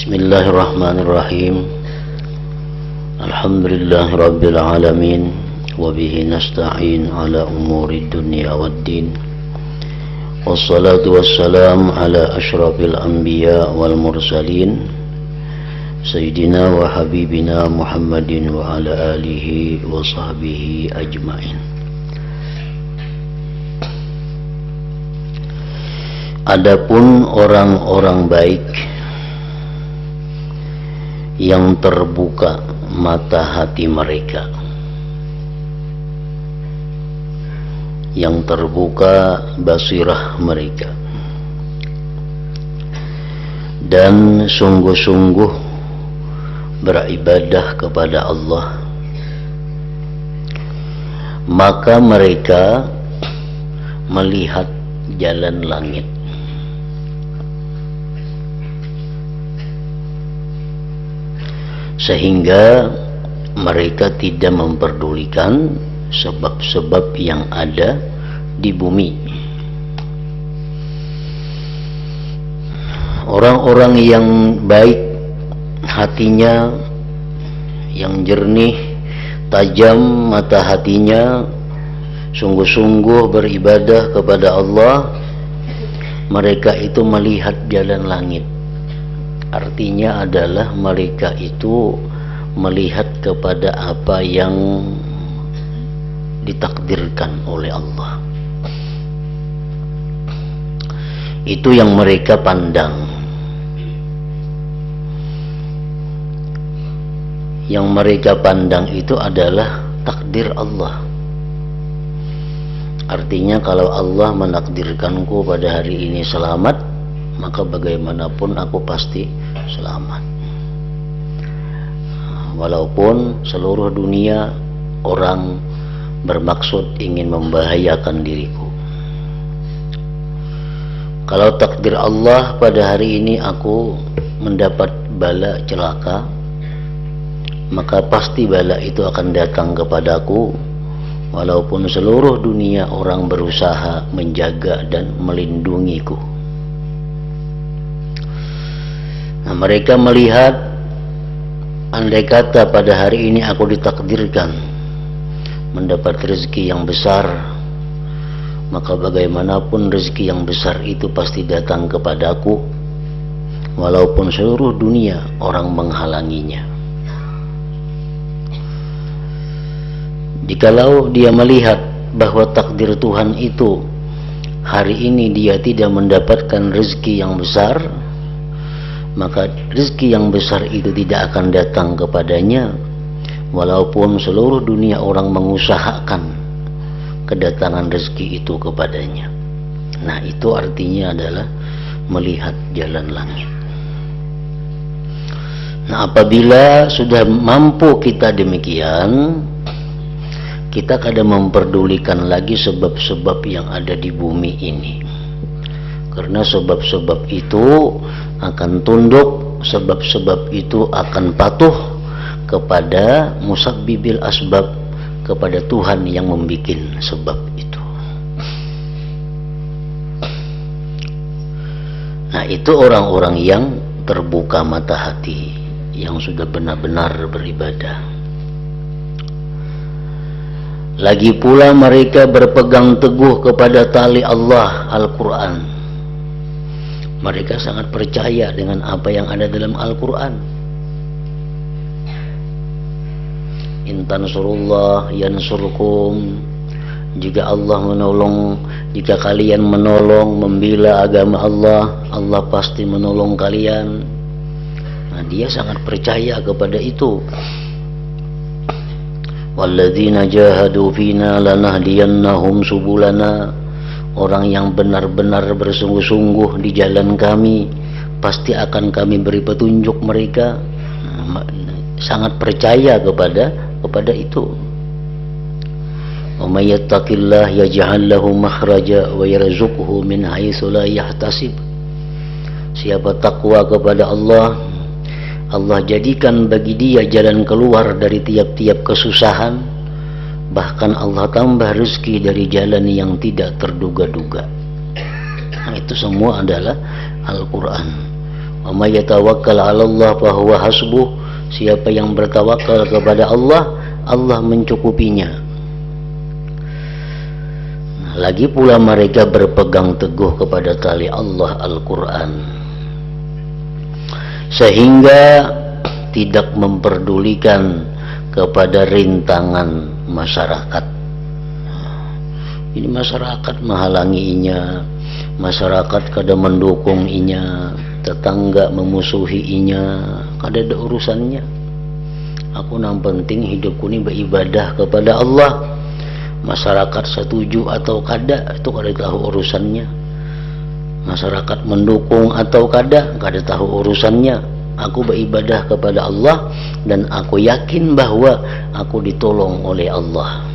Bismillahirrahmanirrahim. Alhamdulillahi rabbil alamin. Wabihi nasta'in ala umuri dunya waddin. Wassalatu wassalam ala ashrafil anbiya wal mursalin, Sayyidina wa habibina Muhammadin wa ala alihi wa sahbihi ajma'in. Adapun orang-orang baik yang terbuka mata hati mereka, yang terbuka basirah mereka, dan sungguh-sungguh beribadah kepada Allah, maka mereka melihat jalan langit. Sehingga mereka tidak memperdulikan sebab-sebab yang ada di bumi. Orang-orang yang baik hatinya, yang jernih, tajam mata hatinya, sungguh-sungguh beribadah kepada Allah, mereka itu melihat jalan langit. Artinya adalah mereka itu melihat kepada apa yang ditakdirkan oleh Allah. Itu yang mereka pandang. Yang mereka pandang itu adalah takdir Allah. Artinya kalau Allah menakdirkanku pada hari ini selamat, maka bagaimanapun aku pasti selamat. Walaupun seluruh dunia orang bermaksud ingin membahayakan diriku. Kalau takdir Allah pada hari ini aku mendapat bala celaka, maka pasti bala itu akan datang kepadaku, walaupun seluruh dunia orang berusaha menjaga dan melindungiku. Nah, mereka melihat, andai kata pada hari ini aku ditakdirkan mendapat rezeki yang besar, maka bagaimanapun rezeki yang besar itu pasti datang kepadaku, walaupun seluruh dunia orang menghalanginya. Jikalau dia melihat bahwa takdir Tuhan itu hari ini dia tidak mendapatkan rezeki yang besar, maka rezeki yang besar itu tidak akan datang kepadanya, walaupun seluruh dunia orang mengusahakan kedatangan rezeki itu kepadanya. Nah, itu artinya adalah melihat jalan langit. Nah, apabila sudah mampu kita demikian, kita kadang memperdulikan lagi sebab-sebab yang ada di bumi ini. Karena sebab-sebab itu akan tunduk, sebab-sebab itu akan patuh kepada musabbibil asbab, kepada Tuhan yang membuat sebab itu. Nah, itu orang-orang yang terbuka mata hati, yang sudah benar-benar beribadah. Lagi pula mereka berpegang teguh kepada tali Allah, Al-Quran. Mereka sangat percaya dengan apa yang ada dalam Al-Quran. In tansurullah yansurkum. Jika Allah menolong, jika kalian menolong, membela agama Allah, Allah pasti menolong kalian. Nah, dia sangat percaya kepada itu. Walladzina jahadu fina lanahdiyannahum subulana. Orang yang benar-benar bersungguh-sungguh di jalan kami, pasti akan kami beri petunjuk mereka. Sangat percaya kepada itu. Wa may yattaqillah yaj'al lahu makhraja wa yarzuqhu min haitsu la yahtasib. Siapa takwa kepada Allah, Allah jadikan bagi dia jalan keluar dari tiap-tiap kesusahan. Bahkan Allah tambah rezeki dari jalan yang tidak terduga-duga. Nah, itu semua adalah Al-Quran. Wa may yatawakkal 'ala Allah fa huwa hasbuh. Siapa yang bertawakal kepada Allah, Allah mencukupinya. Lagi pula mereka berpegang teguh kepada tali Allah Al-Quran, sehingga tidak memperdulikan kepada rintangan masyarakat. Ini masyarakat menghalanginya, masyarakat kada mendukung inya, tetangga memusuhi inya, kada ada urusannya. Aku nang penting hidupku ini beribadah kepada Allah. Masyarakat setuju atau kada, itu kada tahu urusannya. Masyarakat mendukung atau kada tahu urusannya. Aku beribadah kepada Allah dan aku yakin bahwa aku ditolong oleh Allah.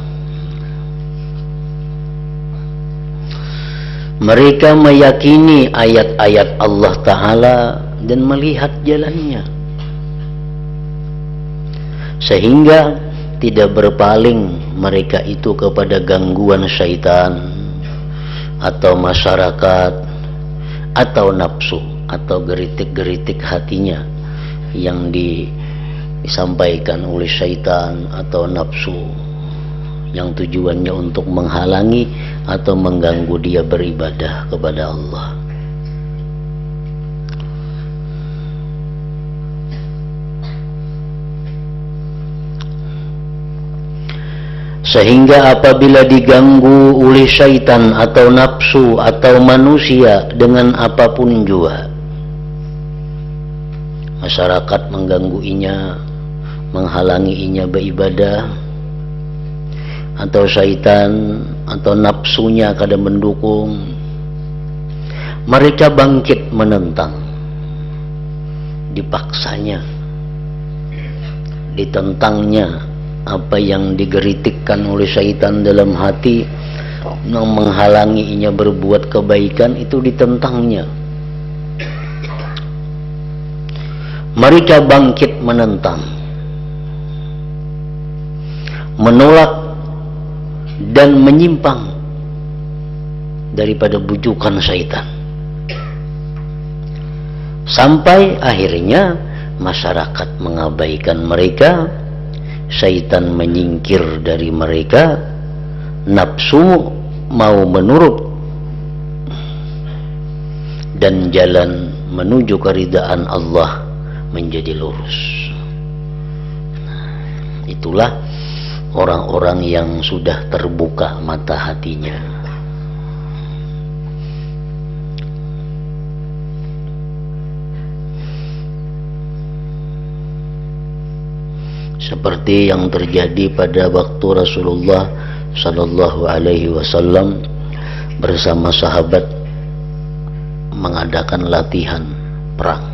Mereka meyakini ayat-ayat Allah Ta'ala dan melihat jalannya, sehingga tidak berpaling mereka itu kepada gangguan syaitan atau masyarakat atau nafsu atau geritik-geritik hatinya yang disampaikan oleh syaitan atau nafsu, yang tujuannya untuk menghalangi atau mengganggu dia beribadah kepada Allah. Sehingga apabila diganggu oleh syaitan atau nafsu atau manusia dengan apapun juga, masyarakat menggangguinya, menghalanginya beribadah, atau syaitan atau nafsunya kada mendukung, mereka bangkit menentang, dipaksanya, ditentangnya apa yang digeritikkan oleh syaitan dalam hati yang menghalanginya berbuat kebaikan, itu ditentangnya. Mereka bangkit menentang, menolak dan menyimpang daripada bujukan syaitan, sampai akhirnya masyarakat mengabaikan mereka, syaitan menyingkir dari mereka, nafsu mau menurut, dan jalan menuju keridaan Allah menjadi lurus. Itulah orang-orang yang sudah terbuka mata hatinya. Seperti yang terjadi pada waktu Rasulullah Sallallahu Alaihi Wasallam bersama sahabat mengadakan latihan perang.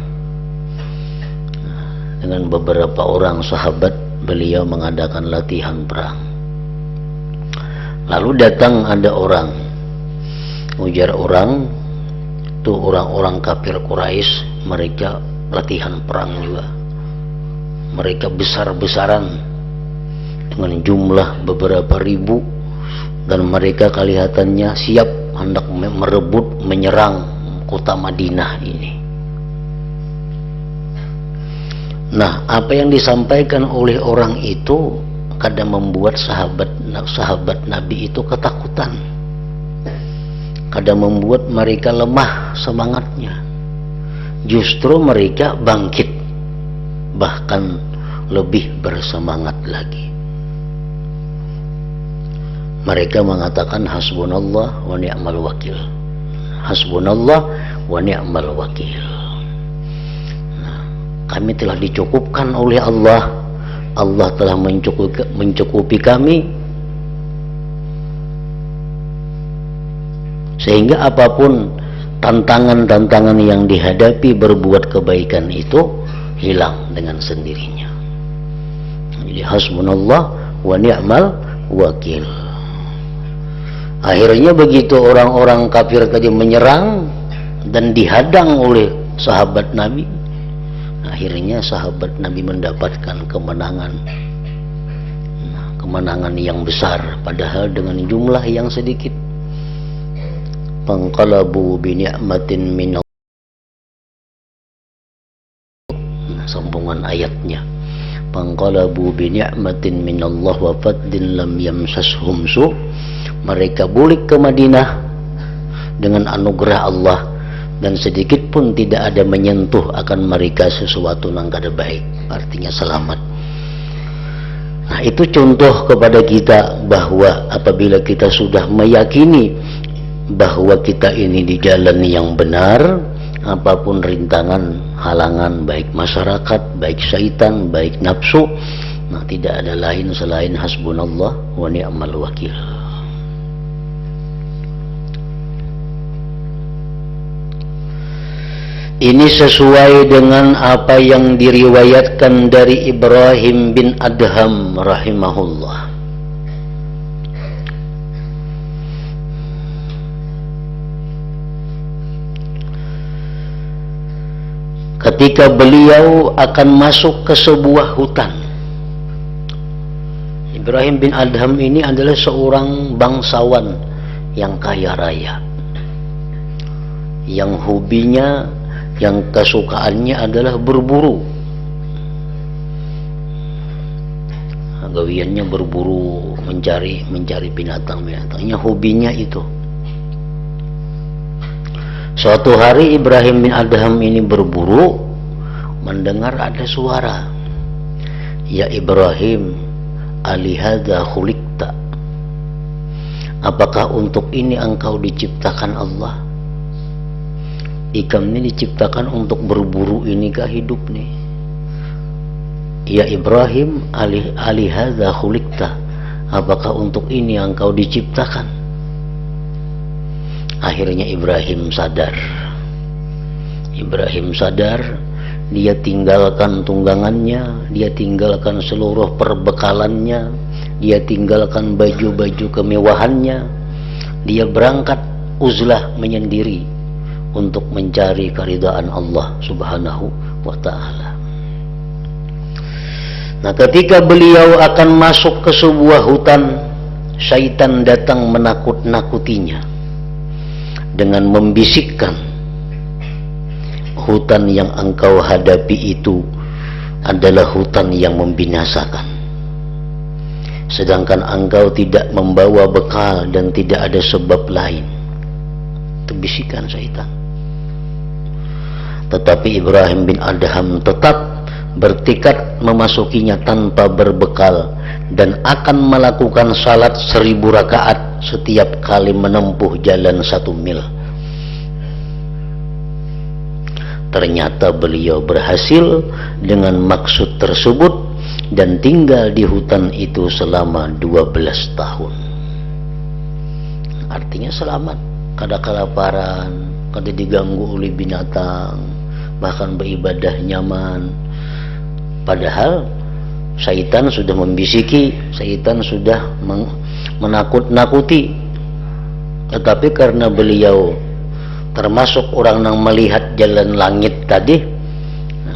Dengan beberapa orang sahabat beliau mengadakan latihan perang. Lalu datang ada orang, ujar orang, itu orang-orang kafir Quraisy, mereka latihan perang juga. Mereka besar-besaran dengan jumlah beberapa ribu, dan mereka kelihatannya siap hendak merebut, menyerang kota Madinah ini. Nah, apa yang disampaikan oleh orang itu kadang membuat sahabat Nabi itu ketakutan, kadang membuat mereka lemah semangatnya. Justru mereka bangkit, bahkan lebih bersemangat lagi. Mereka mengatakan hasbunallah wa ni'mal wakil, hasbunallah wa ni'mal wakil. Kami telah dicukupkan oleh Allah, Allah telah mencukupi kami, sehingga apapun tantangan-tantangan yang dihadapi berbuat kebaikan itu hilang dengan sendirinya. Jadi hasbunallah wa ni'mal wakil. Akhirnya begitu orang-orang kafir tadi menyerang dan dihadang oleh sahabat Nabi, akhirnya sahabat Nabi mendapatkan kemenangan, kemenangan yang besar padahal dengan jumlah yang sedikit. Fanqalabu bi ni'matin min keumuman ayatnya. Panqalabu bi ni'matin minallah wa fadlin lam yamsashum su. Mereka balik ke Madinah dengan anugerah Allah dan sedikit pun tidak ada menyentuh akan mereka sesuatu yang kada baik, artinya selamat. Nah, itu contoh kepada kita bahwa apabila kita sudah meyakini bahwa kita ini di jalan yang benar, apapun rintangan, halangan, baik masyarakat, baik syaitan, baik nafsu, nah tidak ada lain selain hasbunallah wa ni'mal wakil. Ini sesuai dengan apa yang diriwayatkan dari Ibrahim bin Adham rahimahullah. Ketika beliau akan masuk ke sebuah hutan. Ibrahim bin Adham ini adalah seorang bangsawan yang kaya raya, yang hobinya, yang kesukaannya adalah berburu. Gawiannya berburu, mencari binatang-binatangnya, hobinya itu. Suatu hari Ibrahim bin Adham ini berburu, mendengar ada suara, "Ya Ibrahim, alihadza khuliqta?" Apakah untuk ini engkau diciptakan Allah? Ikam ini diciptakan untuk berburu ini kah hidup nih? Ya Ibrahim, alihadza khuliqta? Apakah untuk ini engkau diciptakan? Akhirnya Ibrahim sadar. Dia tinggalkan tunggangannya, dia tinggalkan seluruh perbekalannya, dia tinggalkan baju-baju kemewahannya. Dia berangkat uzlah menyendiri untuk mencari keridhaan Allah Subhanahu wa ta'ala. Nah, ketika beliau akan masuk ke sebuah hutan, syaitan datang menakut-nakutinya dengan membisikkan, "Hutan yang engkau hadapi itu adalah hutan yang membinasakan. Sedangkan engkau tidak membawa bekal dan tidak ada sebab lain." Itu bisikan syaitan. Tetapi Ibrahim bin Adham tetap bertekad memasukinya tanpa berbekal dan akan melakukan salat 1000 rakaat setiap kali menempuh jalan 1 mil. Ternyata beliau berhasil dengan maksud tersebut dan tinggal di hutan itu selama 12 tahun. Artinya selamat, kada kelaparan, kada diganggu oleh binatang, bahkan beribadah nyaman. Padahal syaitan sudah membisiki, syaitan sudah menakut-nakuti. Tetapi karena beliau termasuk orang yang melihat jalan langit tadi,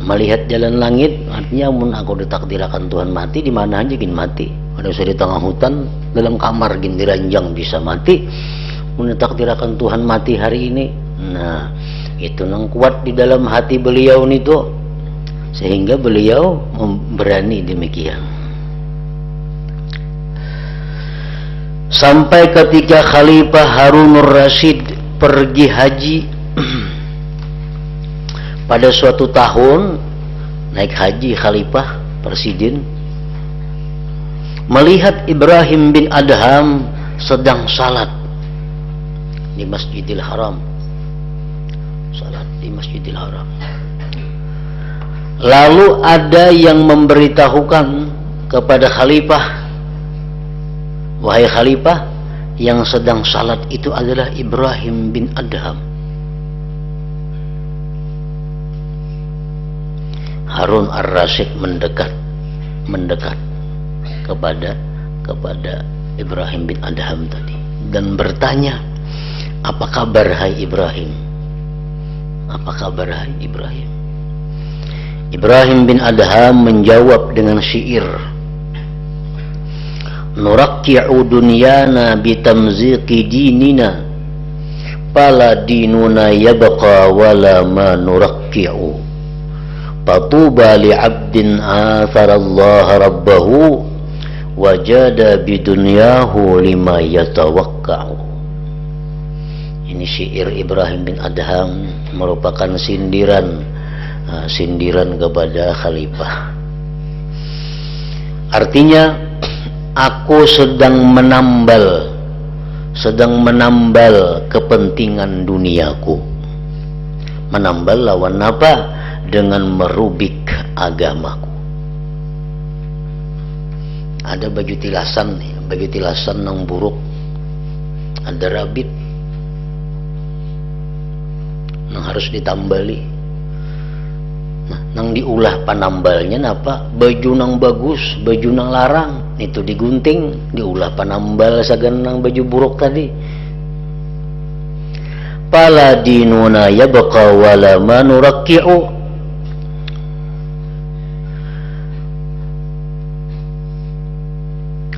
melihat jalan langit, artinya mun aku ditakdirkan Tuhan mati, di mana aja gin mati. Ada saya di tengah hutan, dalam kamar gin diranjang bisa mati. Mun ditakdirkan Tuhan mati hari ini, nah itu yang kuat di dalam hati beliau itu, sehingga beliau berani demikian. Sampai ketika Khalifah Harunur Rasyid pergi haji pada suatu tahun, naik haji Khalifah Presiden, melihat Ibrahim bin Adham sedang salat di Masjidil Haram, salat di Masjidil Haram. Lalu ada yang memberitahukan kepada Khalifah, "Wahai Khalifah, yang sedang salat itu adalah Ibrahim bin Adham." Harun ar-Rasyid mendekat kepada Ibrahim bin Adham tadi dan bertanya, "Apa kabar hai Ibrahim? Apa kabar hai Ibrahim?" Ibrahim bin Adham menjawab dengan syair, "Nurakki'u dunyana bitamziqi dinina, fala dinuna yabqa wala ma nurakki'u. Fatuba li'abdin atharallaha rabbahu wajada bidunyahu lima yatawakka'u. Ini syair Ibrahim bin Adham, merupakan sindiran kepada khalifah. Artinya, aku sedang menambal kepentingan duniaku. Menambal lawan apa? Dengan merubik agamaku. Ada baju tilasan yang buruk, ada rabit yang harus ditambali. Nah, nang diulah panambalnya napa? Baju nang bagus, baju nang larang itu digunting, diulah panambal sagan nang baju buruk tadi. Pala dinuna yabqa wala manuraki'u.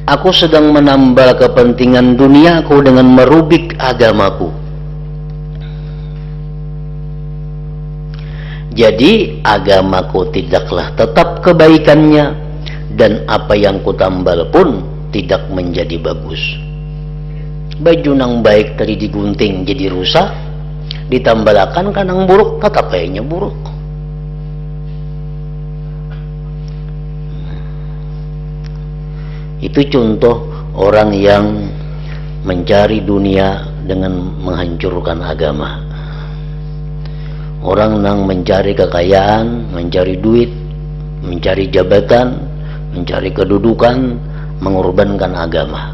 Aku sedang menambal kepentingan duniaku dengan merubik agamaku. Jadi agamaku tidaklah tetap kebaikannya, dan apa yang kutambal pun tidak menjadi bagus. Baju nang baik tadi digunting jadi rusak, ditambalakan kan nang buruk, tetap kayaknya buruk. Itu contoh orang yang mencari dunia dengan menghancurkan agama. Orang yang mencari kekayaan, mencari duit, mencari jabatan, mencari kedudukan, mengorbankan agama.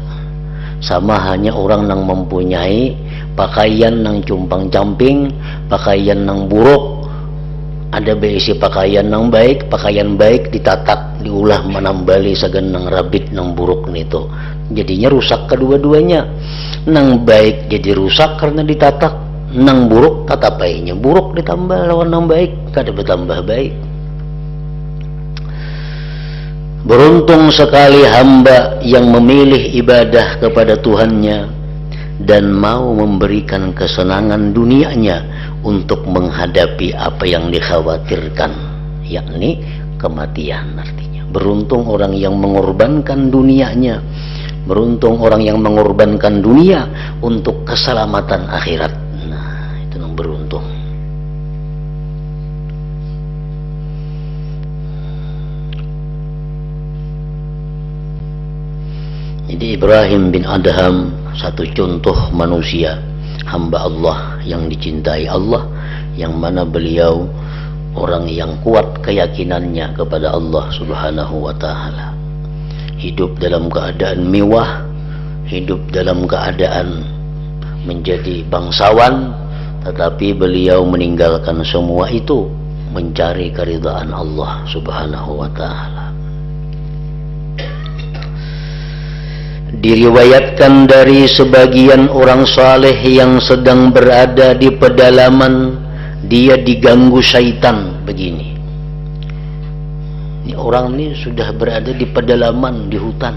Sama hanya orang yang mempunyai pakaian yang cumpang-camping, pakaian yang buruk. Ada berisi pakaian yang baik, pakaian baik ditatak, diulah menambali sagan nang rabit nang buruk nito. Jadinya rusak kedua-duanya. Nang baik jadi rusak karena ditatak, nang buruk tatapainya buruk ditambah lawan nang baik, kada bertambah baik. Beruntung sekali hamba yang memilih ibadah kepada Tuhannya dan mau memberikan kesenangan dunianya untuk menghadapi apa yang dikhawatirkan, yakni kematian. Artinya beruntung orang yang mengorbankan dunianya, beruntung orang yang mengorbankan dunia untuk keselamatan akhirat. Nah, itu yang beruntung. Jadi Ibrahim bin Adham satu contoh manusia, hamba Allah yang dicintai Allah, yang mana beliau orang yang kuat keyakinannya kepada Allah Subhanahu wa ta'ala. Hidup dalam keadaan mewah, hidup dalam keadaan menjadi bangsawan, tetapi beliau meninggalkan semua itu mencari keridhaan Allah Subhanahu wa ta'ala. Diriwayatkan dari sebagian orang saleh yang sedang berada di pedalaman, dia diganggu syaitan begini. Ini orang ini sudah berada di pedalaman, di hutan,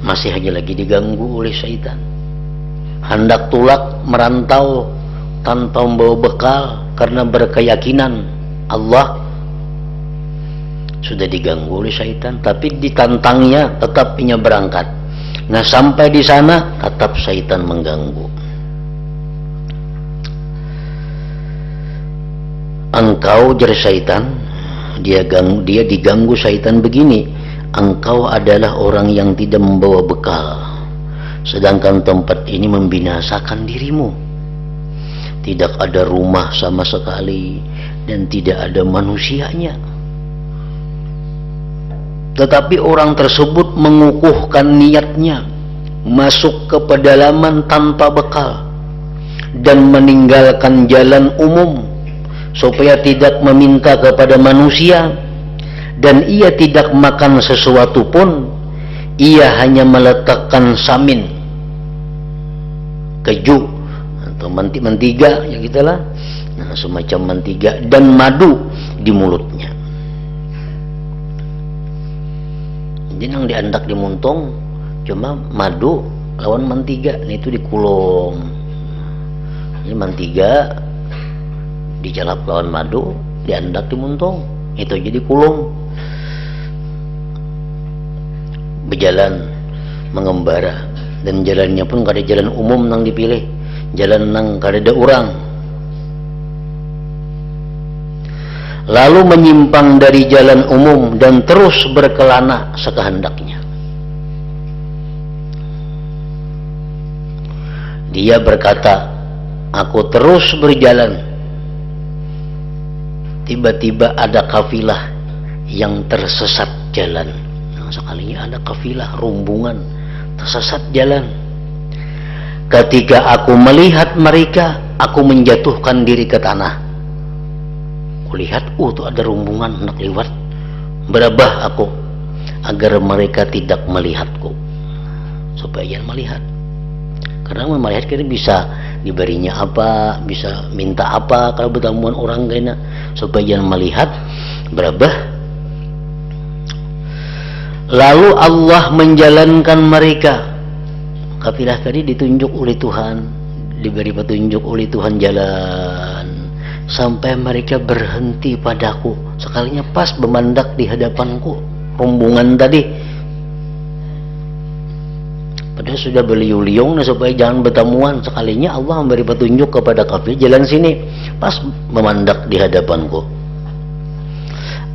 masih aja lagi diganggu oleh syaitan. Hendak tulak merantau tanpa membawa bekal karena berkeyakinan Allah, sudah diganggu oleh syaitan, tapi ditantangnya tetap punya berangkat. Nah, sampai di sana tetap syaitan mengganggu. Engkau, jar syaitan, dia diganggu syaitan begini, engkau adalah orang yang tidak membawa bekal, sedangkan tempat ini membinasakan dirimu. Tidak ada rumah sama sekali dan tidak ada manusianya. Tetapi orang tersebut mengukuhkan niatnya masuk ke pedalaman tanpa bekal dan meninggalkan jalan umum supaya tidak meminta kepada manusia, dan ia tidak makan sesuatu pun. Ia hanya meletakkan samin, keju atau mentiga ya gitulah, nah, semacam mentiga dan madu di mulutnya. Jadi yang diandak di muntung cuma madu lawan mentiga, ini itu dikulung. Ini mentiga dijalap lawan madu, diandak dimuntung, itu jadi kulum. Berjalan mengembara, dan jalannya pun kada jalan umum nang dipilih, jalan nang kada ada orang. Lalu menyimpang dari jalan umum dan terus berkelana sekehendaknya. Dia berkata, aku terus berjalan. Tiba-tiba ada kafilah yang tersesat jalan. Nah, sekalinya ada kafilah rombongan tersesat jalan. Ketika aku melihat mereka, aku menjatuhkan diri ke tanah. Kulihat, tuh ada rombongan hendak liwat. Berabah aku agar mereka tidak melihatku, supaya jangan melihat. Karena melihat kita bisa diberinya apa, bisa minta apa kalau bertemuan orang kena, supaya jangan melihat. Berabah. Lalu Allah menjalankan mereka. Kafilah tadi ditunjuk oleh Tuhan, diberi petunjuk oleh Tuhan jalan, sampai mereka berhenti padaku. Sekalinya pas memandak di hadapanku rombongan tadi. Padahal sudah beliau-liung supaya jangan bertemuan. Sekalinya Allah memberi petunjuk kepada kafir, jalan sini. Pas memandak di hadapanku,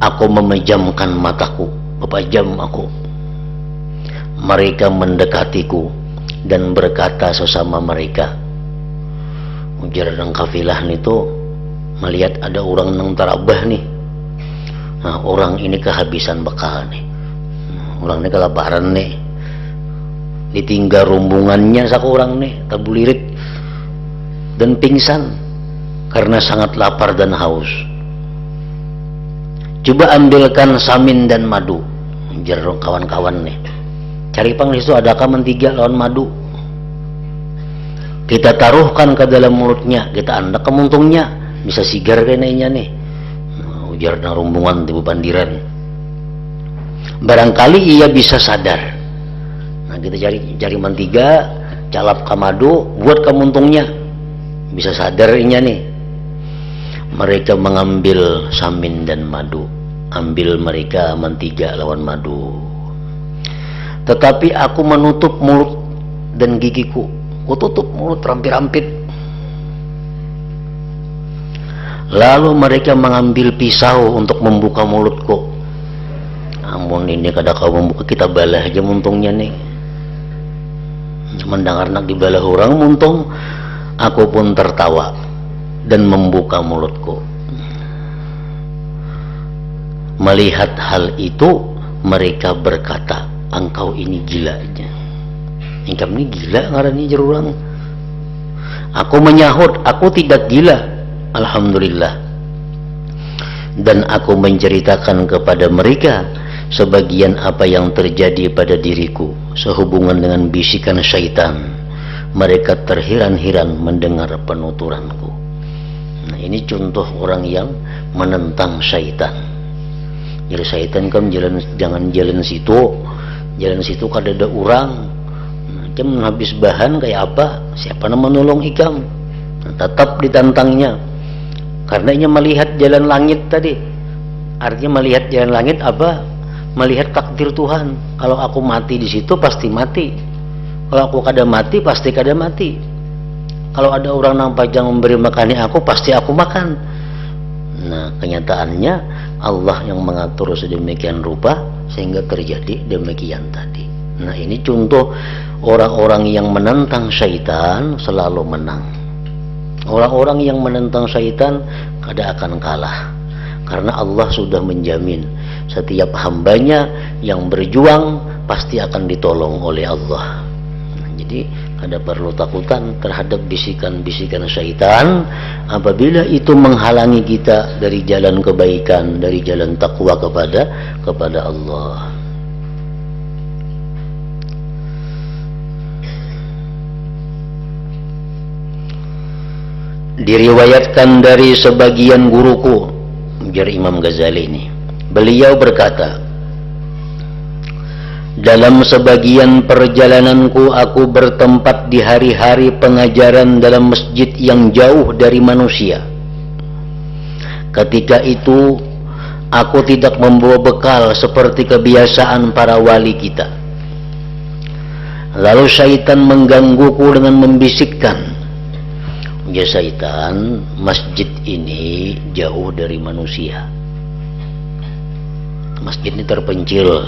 aku memejamkan mataku, memejam aku. Mereka mendekatiku dan berkata sesama mereka, ujar orang kafilah itu melihat ada orang nang tarabah nih. Nah, orang ini kehabisan bekal nih, orang ini kelaparan nih, ditinggal rombongannya seorang nih, tabulirit dan pingsan karena sangat lapar dan haus. Coba ambilkan samin dan madu, ujar kawan-kawan nih. Cari pang di situ adakah mentiga lawan madu. Kita taruhkan ke dalam mulutnya, kita andak ke muntungnya, bisa sigar kayaknya nih. Ujar na rombongan di bandiran. Barangkali ia bisa sadar. Nah, kita cari mentiga, calap ke madu, buat ke muntungnya, bisa sadar inya nih. Mereka mengambil samin dan madu, ambil mereka mentiga lawan madu. Tetapi aku menutup mulut dan gigiku. Ku tutup mulut rampit-rampit. Lalu mereka mengambil pisau untuk membuka mulutku. Namun ini kada kau membuka, kita balah aja muntungnya nih. Mendengar nak dibalah orang muntung, aku pun tertawa dan membuka mulutku. Melihat hal itu, mereka berkata, engkau ini gila aja. Engkau ini gila ngarani jerurang. Aku menyahut, aku tidak gila. Alhamdulillah. Dan aku menceritakan kepada mereka sebagian apa yang terjadi pada diriku sehubungan dengan bisikan syaitan. Mereka terhiran-hiran mendengar penuturanku. Nah, ini contoh orang yang menentang syaitan. Jadi syaitan kan jangan jalan situ. Jalan situ kada ada orang. Jam habis bahan kayak apa? Siapa nama menolong ikam? Nah, tetap ditantangnya. Karena ia melihat jalan langit tadi. Artinya melihat jalan langit apa? Melihat takdir Tuhan. Kalau aku mati di situ pasti mati. Kalau aku kada mati pasti kada mati. Kalau ada orang nang pajang memberi makani aku, pasti aku makan. Nah, kenyataannya Allah yang mengatur sedemikian rupa sehingga terjadi demikian tadi. Nah, ini contoh orang-orang yang menentang syaitan selalu menang. Orang-orang yang menentang syaitan kada akan kalah, karena Allah sudah menjamin setiap hambanya yang berjuang pasti akan ditolong oleh Allah. Nah, jadi kada perlu takutan terhadap bisikan-bisikan syaitan apabila itu menghalangi kita dari jalan kebaikan, dari jalan takwa kepada Allah. Diriwayatkan dari sebagian guruku, ujar Imam Ghazali ini, beliau berkata, dalam sebagian perjalananku aku bertempat di hari-hari pengajaran dalam masjid yang jauh dari manusia. Ketika itu aku tidak membawa bekal seperti kebiasaan para wali kita. Lalu syaitan menggangguku dengan membisikkan, ya syaitan, masjid ini jauh dari manusia. Masjid ini terpencil.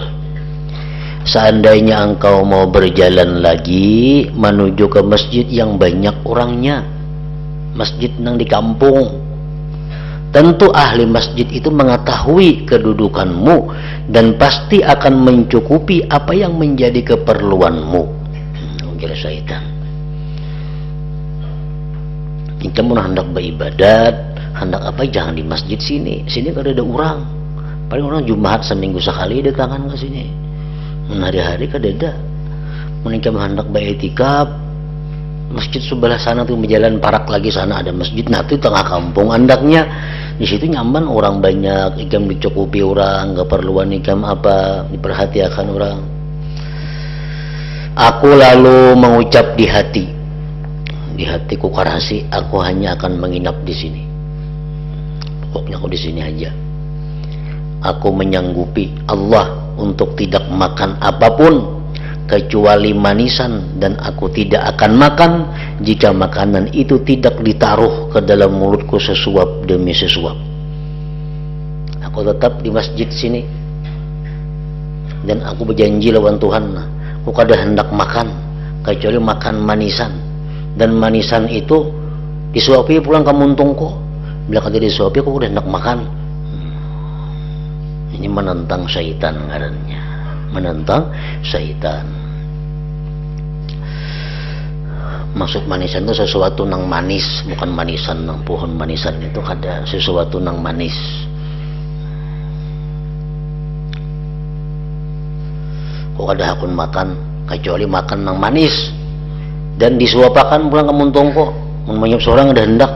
Seandainya engkau mau berjalan lagi menuju ke masjid yang banyak orangnya, masjid yang di kampung, tentu ahli masjid itu mengetahui kedudukanmu dan pasti akan mencukupi apa yang menjadi keperluanmu. Ujar syaitan. Kamu hendak beribadat, hendak apa, jangan di masjid sini. Sini kada ada orang. Paling orang Jumat seminggu sekali datangan ke sini. Hari-hari kada ada. Menikah hendak beriktikaf, masjid sebelah sana tuh berjalan parak lagi sana ada masjid. Nah itu tengah kampung andaknya. Di situ nyaman, orang banyak, ikam dicukupi orang, keperluan ikam apa diperhatikan orang. Aku lalu mengucap di hatiku karasi, aku hanya akan menginap di sini. Pokoknya aku di sini aja. Aku menyanggupi Allah untuk tidak makan apapun kecuali manisan, dan aku tidak akan makan jika makanan itu tidak ditaruh ke dalam mulutku sesuap demi sesuap. Aku tetap di masjid sini dan aku berjanji lawan Tuhan, aku kada hendak makan kecuali makan manisan, dan manisan itu disuapi pulang ke muntungku. Bila kada disuapi aku kada hendak makan. Ini menentang syaitan ngarannya, menentang syaitan. Maksud manisan itu sesuatu nang manis, bukan manisan nang pohon manisan itu kada, sesuatu nang manis. Kok ada hakun makan kecuali makan nang manis dan disuapakan pulang ke muntongko. Menyuap seorang ada hendak.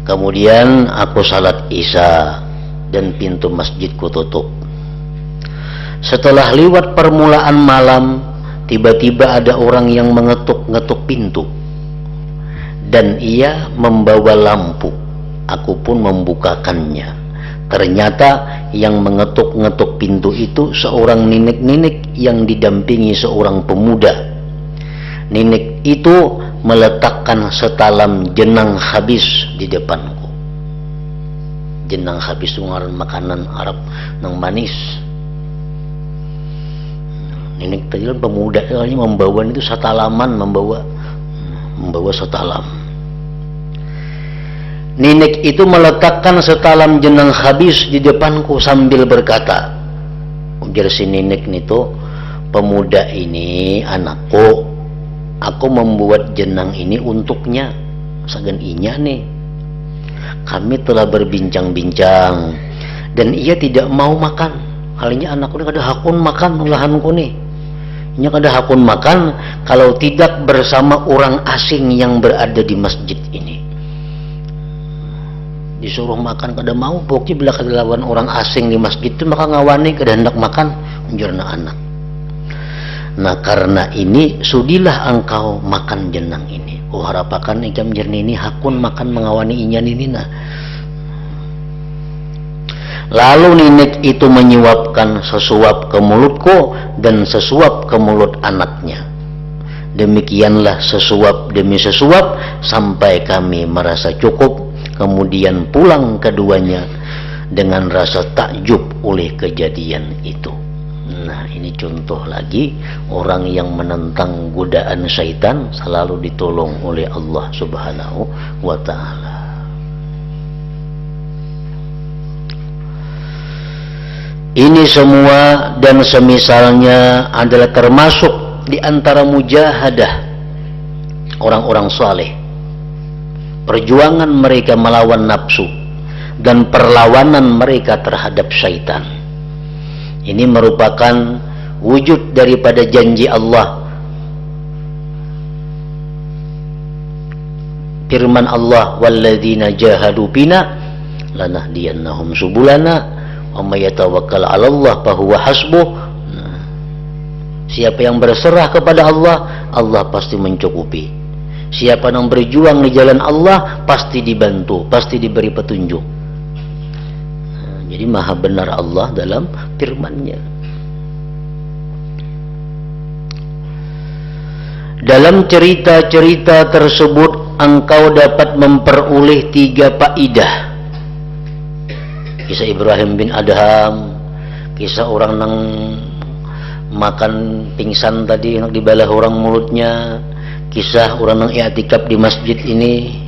Kemudian aku salat isya dan pintu masjidku tutup. Setelah lewat permulaan malam, tiba-tiba ada orang yang mengetuk-ngetuk pintu dan ia membawa lampu. Aku pun membukakannya. Ternyata yang mengetuk-ngetuk pintu itu seorang ninik-ninik yang didampingi seorang pemuda. Ninik itu meletakkan setalam jenang habis di depanku. Jenang habis itu ngaran makanan Arab nang manis. Ninik tadi kan pemuda, membawa itu setalaman, membawa setalam. Ninik itu meletakkan setalam jenang habis di depanku sambil berkata, ujar si Ninik itu, pemuda ini anakku, aku membuat jenang ini untuknya, sagan inya nih. Kami telah berbincang-bincang dan ia tidak mau makan. Halinya anakku ini kada hakun makan ulahanku nih. Inya kada hakun makan kalau tidak bersama orang asing yang berada di masjid ini. Disuruh makan kada mau, pokoknya bila kada lawan orang asing di masjid itu maka ngawani kada hendak makan, unjurna anak. Nah karena ini sudilah engkau makan jenang ini. Oh harapakan ikam jernih ini hakun makan mengawani inyan ini nah. Lalu ninik itu menyuapkan sesuap ke mulutku dan sesuap ke mulut anaknya. Demikianlah sesuap demi sesuap sampai kami merasa cukup. Kemudian pulang keduanya dengan rasa takjub oleh kejadian itu. Nah ini contoh lagi orang yang menentang godaan syaitan selalu ditolong oleh Allah Subhanahu wa ta'ala. Ini semua dan semisalnya adalah termasuk di antara mujahadah orang-orang saleh. Perjuangan mereka melawan nafsu dan perlawanan mereka terhadap syaitan. Ini merupakan wujud daripada janji Allah. Firman Allah, walladzina jahadu fina lanahdiyannahum subulana wa may yatawakkal 'alallah fahuwa hasbuh. Siapa yang berserah kepada Allah, Allah pasti mencukupi. Siapa yang berjuang di jalan Allah pasti dibantu, pasti diberi petunjuk. Jadi maha benar Allah dalam firman-Nya. Dalam cerita-cerita tersebut engkau dapat memperoleh 3 faidah. Kisah Ibrahim bin Adham, kisah orang nang makan pingsan tadi yang dibalah orang mulutnya, kisah orang nang i'tikaf di masjid ini.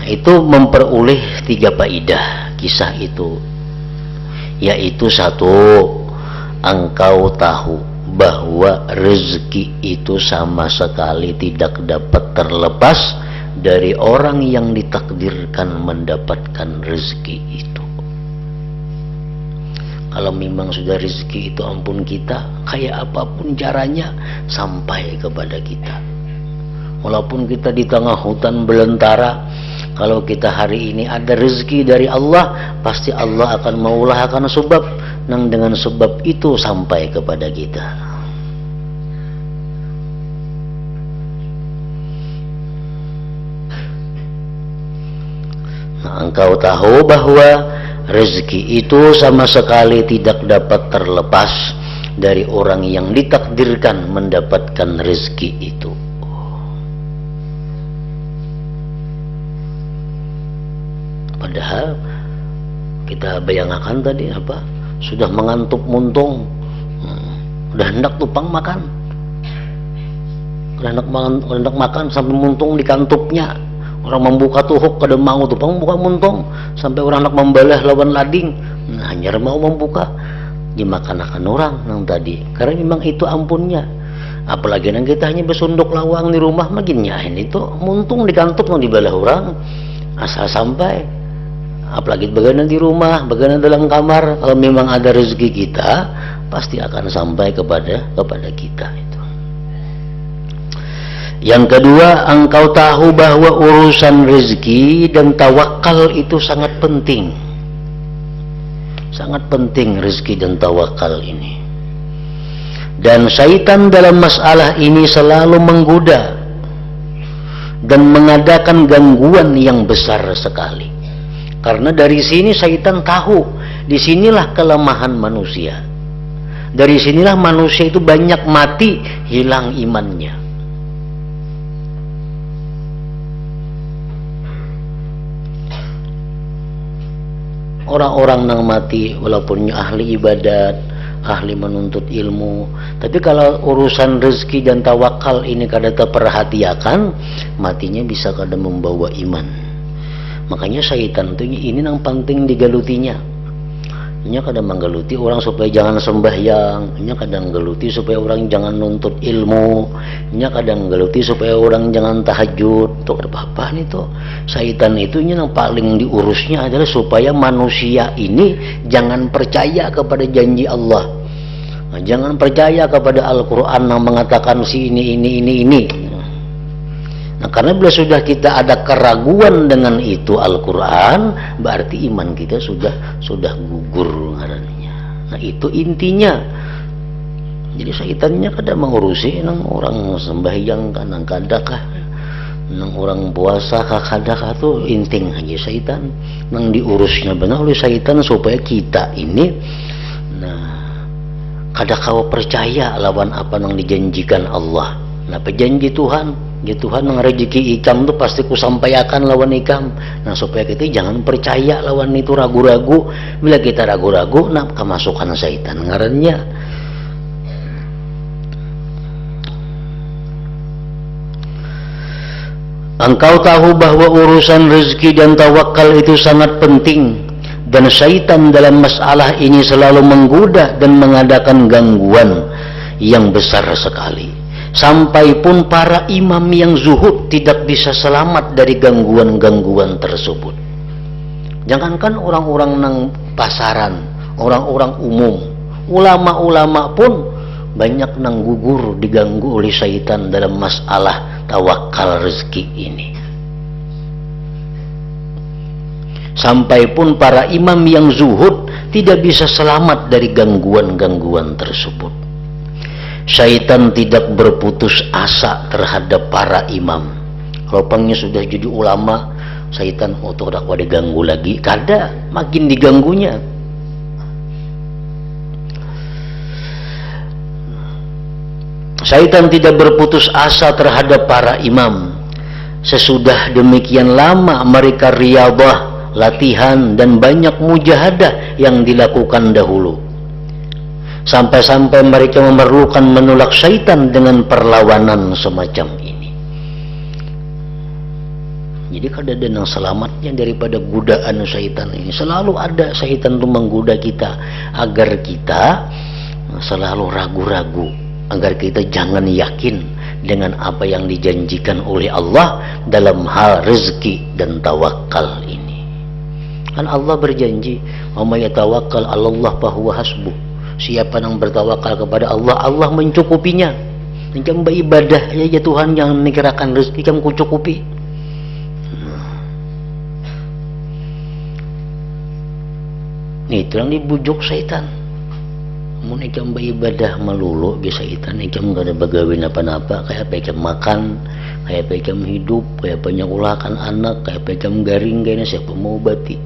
Itu memperoleh 3 faidah kisah itu, yaitu 1, engkau tahu bahwa rezeki itu sama sekali tidak dapat terlepas dari orang yang ditakdirkan mendapatkan rezeki itu. Kalau memang sudah rezeki itu ampun kita, kayak apapun caranya sampai kepada kita. Walaupun kita di tengah hutan belantara, kalau kita hari ini ada rezeki dari Allah, pasti Allah akan mengulahkan sebab, nang dengan sebab itu sampai kepada kita. Nah, engkau tahu bahwa rezeki itu sama sekali tidak dapat terlepas dari orang yang ditakdirkan mendapatkan rezeki itu. Padahal kita bayangkan tadi apa, sudah mengantuk muntung, udah hendak tupang makan, udah hendak makan sampai muntung di kantupnya. Orang membuka tuhuk kada mau tupang buka muntung, sampai orang hendak membalah lawan lading, nah hanya mau membuka dimakan orang nang tadi, karena memang itu ampunnya. Apalagi nang kita hanya besunduk lawang di rumah maginnya itu muntung di kantup nang dibalah orang asal sampai. Apalagi bagaimana di rumah, bagaimana dalam kamar, kalau memang ada rezeki kita pasti akan sampai kepada kita itu. Yang kedua, engkau tahu bahwa urusan rezeki dan tawakal itu sangat penting. Sangat penting rezeki dan tawakal ini. Dan syaitan dalam masalah ini selalu menggoda dan mengadakan gangguan yang besar sekali. Karena dari sini syaitan tahu, disinilah kelemahan manusia. Dari sinilah manusia itu banyak mati, hilang imannya. Orang-orang yang mati walaupun ahli ibadat, ahli menuntut ilmu, tapi kalau urusan rezeki dan tawakal ini kada terperhatiakan, matinya bisa kada membawa iman. Makanya syaitan itu ini yang penting digalutinya. Nya kadang menggeluti orang supaya jangan sembahyang, nya kadang geluti supaya orang jangan nuntut ilmu, nya kadang geluti supaya orang jangan tahajud. Tuh apa nih tuh? Syaitan itu yang paling diurusnya adalah supaya manusia ini jangan percaya kepada janji Allah. Nah, jangan percaya kepada Al-Qur'an yang mengatakan si ini. Nah, karena bila sudah kita ada keraguan dengan itu Al-Quran, berarti iman kita sudah gugur ngarannya. Nah, itu intinya. Jadi syaitannya kadang mengurusi nang orang sembahyang kanang kadakah, nang orang puasa kadakah tuh inting aja syaitan. Nang diurusnya benar oleh syaitan supaya kita ini kadang percaya lawan apa nang dijanjikan Allah. Nah, pejanji Tuhan nang rezeki ikam tuh pasti ku sampaikan lawan ikam. Nah, supaya kita jangan percaya lawan itu, ragu-ragu. Bila kita ragu-ragu, nah kemasukan syaitan ngarannya. Engkau tahu bahwa urusan rezeki dan tawakal itu sangat penting, dan syaitan dalam masalah ini selalu menggoda dan mengadakan gangguan yang besar sekali. Sampai pun para imam yang zuhud tidak bisa selamat dari gangguan-gangguan tersebut. Jangankan orang-orang nang pasaran, orang-orang umum, ulama-ulama pun banyak nang gugur diganggu oleh syaitan dalam masalah tawakal rezeki ini. Sampai pun para imam yang zuhud tidak bisa selamat dari gangguan-gangguan tersebut. Syaitan tidak berputus asa terhadap para imam. Kalau pengnya sudah jadi ulama, syaitan otak pada diganggu lagi, kada makin diganggunya. Syaitan tidak berputus asa terhadap para imam. Sesudah demikian lama mereka riyadhah, latihan dan banyak mujahadah yang dilakukan dahulu, sampai-sampai mereka memerlukan menolak syaitan dengan perlawanan semacam ini. Jadi kada ada yang selamatnya daripada godaan syaitan ini. Selalu ada syaitan itu menggoda kita agar kita selalu ragu-ragu, agar kita jangan yakin dengan apa yang dijanjikan oleh Allah dalam hal rezeki dan tawakal ini. Kan Allah berjanji, "Wa may yatawakkal 'alallah fahuwa hasbuh." Siapa yang bertawakal kepada Allah, Allah mencukupinya. Macam beribadah ya Tuhan yang mengerahkan rezeki kamu kucukupi. Ini itu yang dibujuk syaitan. Mun ikam beribadah melulu bisa syaitan, ikam gak ada bagawin apa-apa, kayak apa ikam makan, kayak apa ikam hidup, kayak apa nyekolakan anak, kayak apa ikam garing, kayaknya siapa mau obati.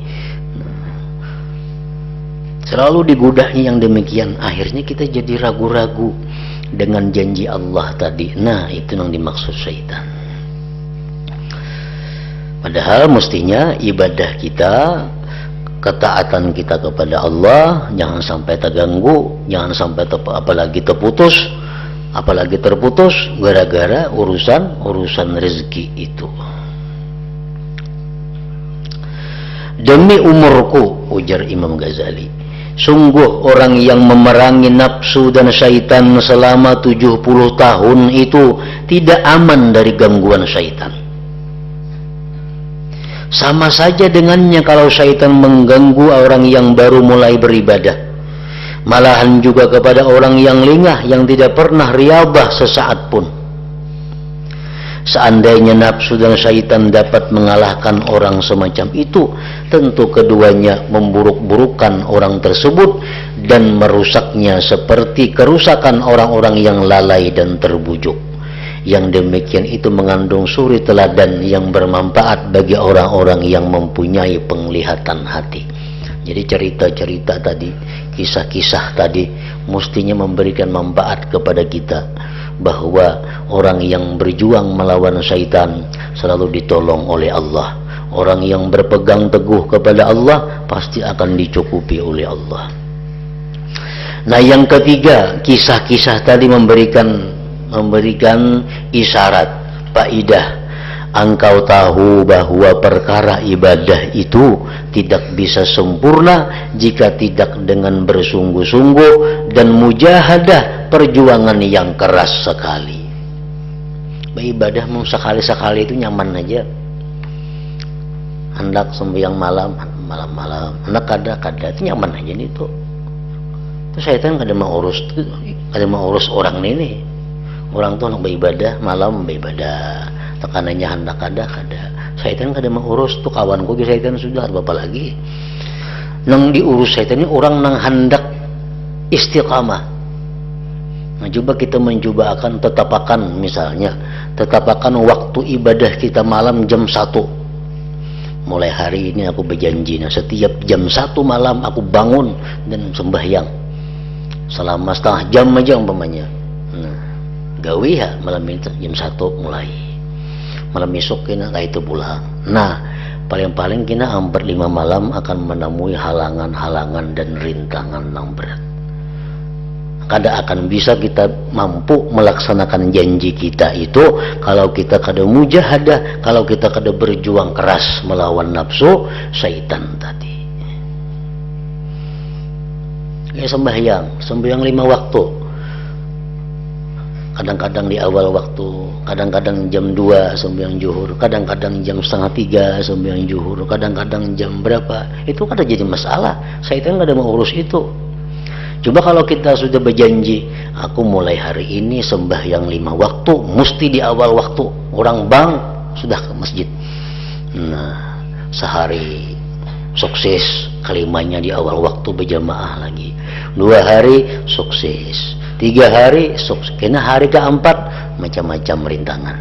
Selalu digodanya yang demikian, akhirnya kita jadi ragu-ragu dengan janji Allah tadi. Nah, itu yang dimaksud syaitan. Padahal mestinya ibadah kita, ketaatan kita kepada Allah jangan sampai terganggu, jangan sampai apalagi terputus gara-gara urusan rezeki itu. Demi umurku, ujar Imam Ghazali, sungguh orang yang memerangi nafsu dan syaitan selama 70 tahun itu tidak aman dari gangguan syaitan. Sama saja dengannya kalau syaitan mengganggu orang yang baru mulai beribadah. Malahan juga kepada orang yang lengah, yang tidak pernah riyadhah sesaat pun. Seandainya nafsu dan syaitan dapat mengalahkan orang semacam itu, tentu keduanya memburuk-burukan orang tersebut dan merusaknya seperti kerusakan orang-orang yang lalai dan terbujuk. Yang demikian itu mengandung suri teladan yang bermanfaat bagi orang-orang yang mempunyai penglihatan hati. Jadi cerita-cerita tadi, kisah-kisah tadi mestinya memberikan manfaat kepada kita, bahwa orang yang berjuang melawan syaitan selalu ditolong oleh Allah. Orang yang berpegang teguh kepada Allah pasti akan dicukupi oleh Allah. Nah, yang ketiga, kisah-kisah tadi memberikan isyarat, faidah. Engkau tahu bahwa perkara ibadah itu tidak bisa sempurna jika tidak dengan bersungguh-sungguh dan mujahadah, perjuangan yang keras sekali. Beribadah mau sekali-sekali itu nyaman aja. Hendak sembahyang malam, hendak kada itu nyaman aja nih tuh. Itu syaitan kada mau urus orang ini. Orang tuh nak beribadah malam beribadah, tekanannya hendak kada. Syaitan kada mau urus tuh kawanku, syaitan sudah apa lagi. Nang diurus syaitan ini orang nang hendak istiqamah. Nah, coba kita mencoba akan tetapakan waktu ibadah kita malam jam 1. Mulai hari ini aku berjanji, nah setiap jam 1 malam aku bangun dan sembahyang selama setengah jam aja umpamanya. Gawe ya malam itu jam 1 mulai, malam esok kena kayak itu pulang. Nah, paling-paling kena hampir 5 malam akan menemui halangan-halangan dan rintangan yang berat. Kada akan bisa kita mampu melaksanakan janji kita itu kalau kita kada mujahadah, kalau kita kada berjuang keras melawan nafsu syaitan tadi. Ya, sembahyang 5 waktu. Kadang-kadang di awal waktu, kadang-kadang jam 2 sembahyang zuhur, kadang-kadang jam 2:30 sembahyang zuhur, kadang-kadang jam berapa, itu kada jadi masalah. Syaitan kada mau urus itu. Coba kalau kita sudah berjanji, aku mulai hari ini sembahyang 5 waktu, mesti di awal waktu, orang bang sudah ke masjid. Nah, sehari sukses, kelimanya di awal waktu berjamaah lagi, 2 hari sukses, 3 hari sukses, kena hari keempat macam-macam rintangan.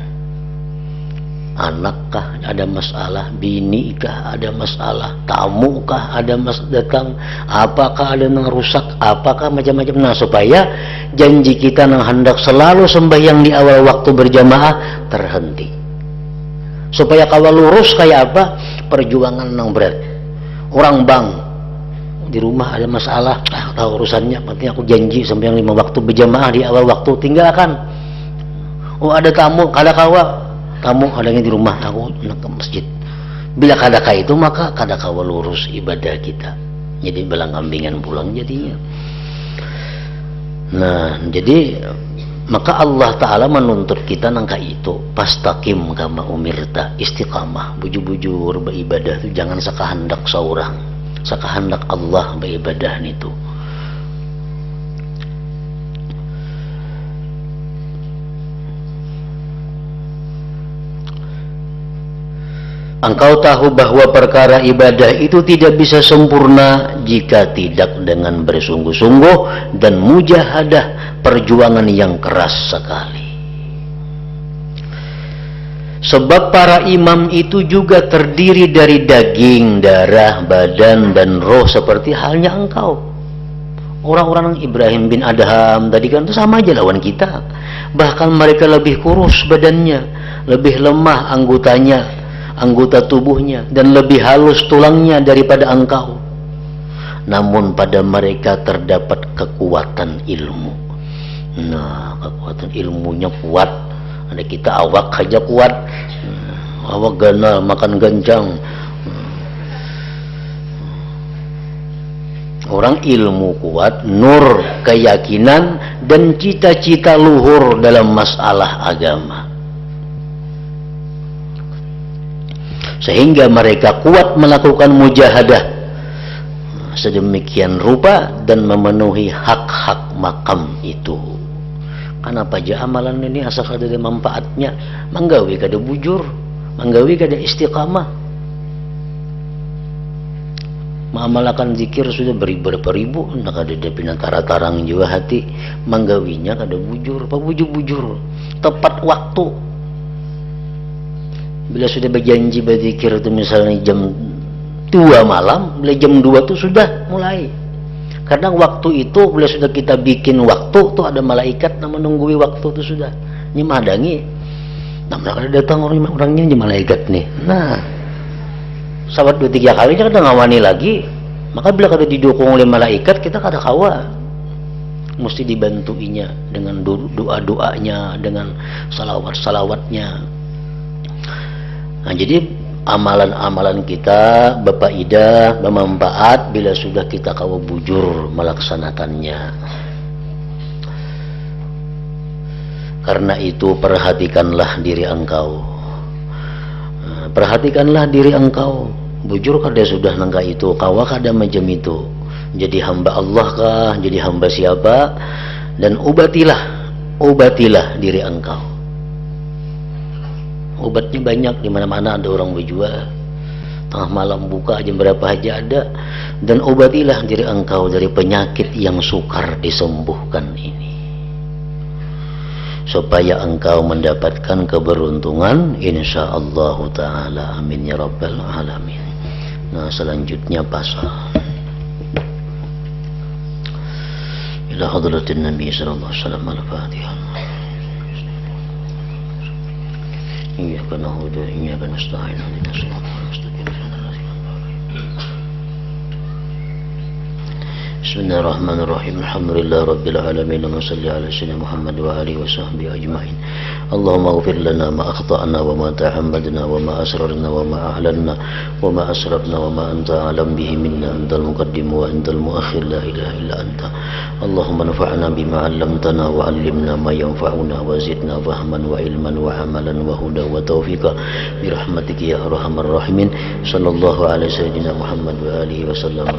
Anakkah ada masalah, binikah ada masalah, tamukah ada datang, apakah ada yang rusak, apakah macam-macam. Nah, supaya janji kita yang hendak selalu sembahyang di awal waktu berjamaah terhenti. Supaya kawal lurus kayak apa? Perjuangan yang berat. Orang bang di rumah ada masalah, tahu urusannya, penting aku janji sembahyang 5 waktu berjamaah di awal waktu, tinggalkan. Oh, ada tamu, kada kawa tamu adanya di rumah, aku nak ke masjid. Bila kadaka itu maka kadaka lurus ibadah kita, jadi belang kambingan pulang jadinya. Nah, jadi maka Allah Ta'ala menuntut kita nangka itu, pastaqim kama umirta, istiqamah, bujur-bujur beribadah itu jangan sakahandak seorang, sakahandak Allah beribadah itu. Engkau tahu bahwa perkara ibadah itu tidak bisa sempurna jika tidak dengan bersungguh-sungguh dan mujahadah, perjuangan yang keras sekali. Sebab para imam itu juga terdiri dari daging, darah, badan, dan roh seperti halnya engkau. Orang-orang Ibrahim bin Adham tadi kan itu sama aja lawan kita. Bahkan mereka lebih kurus badannya, lebih lemah anggota tubuhnya, dan lebih halus tulangnya daripada engkau. Namun pada mereka terdapat kekuatan ilmu. Nah, kekuatan ilmunya kuat. Ada kita awak aja kuat, awak ganal makan ganjang. Orang ilmu kuat, nur keyakinan dan cita-cita luhur dalam masalah agama, sehingga mereka kuat melakukan mujahadah sedemikian rupa dan memenuhi hak-hak makam itu. Kenapa aja amalan ini asal ada manfaatnya, manggawi kada bujur, manggawi kada istiqamah. Mengamalkan zikir sudah beribu-ribu, nak ada pinantara tarang juga hati, manggawinya kada bujur, apa bujur-bujur tepat waktu. Bila sudah berjanji berzikir itu misalnya jam 2 malam, bila jam 2 itu sudah mulai. Karena waktu itu bila sudah kita bikin waktu tuh ada malaikat yang menunggui waktu itu sudah nyemadangi. Nah, mereka datang orangnya jadi malaikat nih. Nah, sahabat 2-3 kali kita ngawani lagi. Maka bila kada didukung oleh malaikat kita kada kawa. Mesti dibantuinya dengan doa-doanya, dengan salawat-salawatnya. Nah, jadi amalan-amalan kita Bapak Ida bermanfaat bila sudah kita kawa bujur melaksanakannya. Karena itu perhatikanlah diri engkau. Perhatikanlah diri engkau. Bujur kada sudah nangka itu, kawa kada macam itu. Jadi hamba Allah kah? Jadi hamba siapa? Dan obatilah diri engkau. Obatnya banyak, di mana-mana ada orang berjual. Tengah malam buka jam berapa aja ada. Dan obatilah diri engkau dari penyakit yang sukar disembuhkan ini, supaya engkau mendapatkan keberuntungan insyaallah taala. Amin ya rabbal alamin. Nah, selanjutnya pasal ila hadratin nabi sallallahu alaihi wasallam al-fatihah. Iyyaka na'budu wa iyyaka nasta'in ihdinas siratal mustaqim. Bismillahirrahmanirrahim. Alhamdulillah rabbil alamin. Wa shalli ala sayyidina Muhammad wa alihi wa sahbihi ajma'in. Allahumma ighfir lana ma akhta'na wa ma ta'ammadna wa ma asrarna wa ma a'lanna wa ma asrafna wa ma anta a'lam bihi minna, antal muqaddim wa antal muakhir, la ilaha illa anta. Allahumma anfa'na bima 'allamtana wa 'allimna ma yanfa'una wa zidna fahman wa ilman wa amalan wa huda wa taufiqa bi rahmatika ya arhamar rahimin. Sallallahu alaihi sayyidina Muhammad wa alihi wa sallam.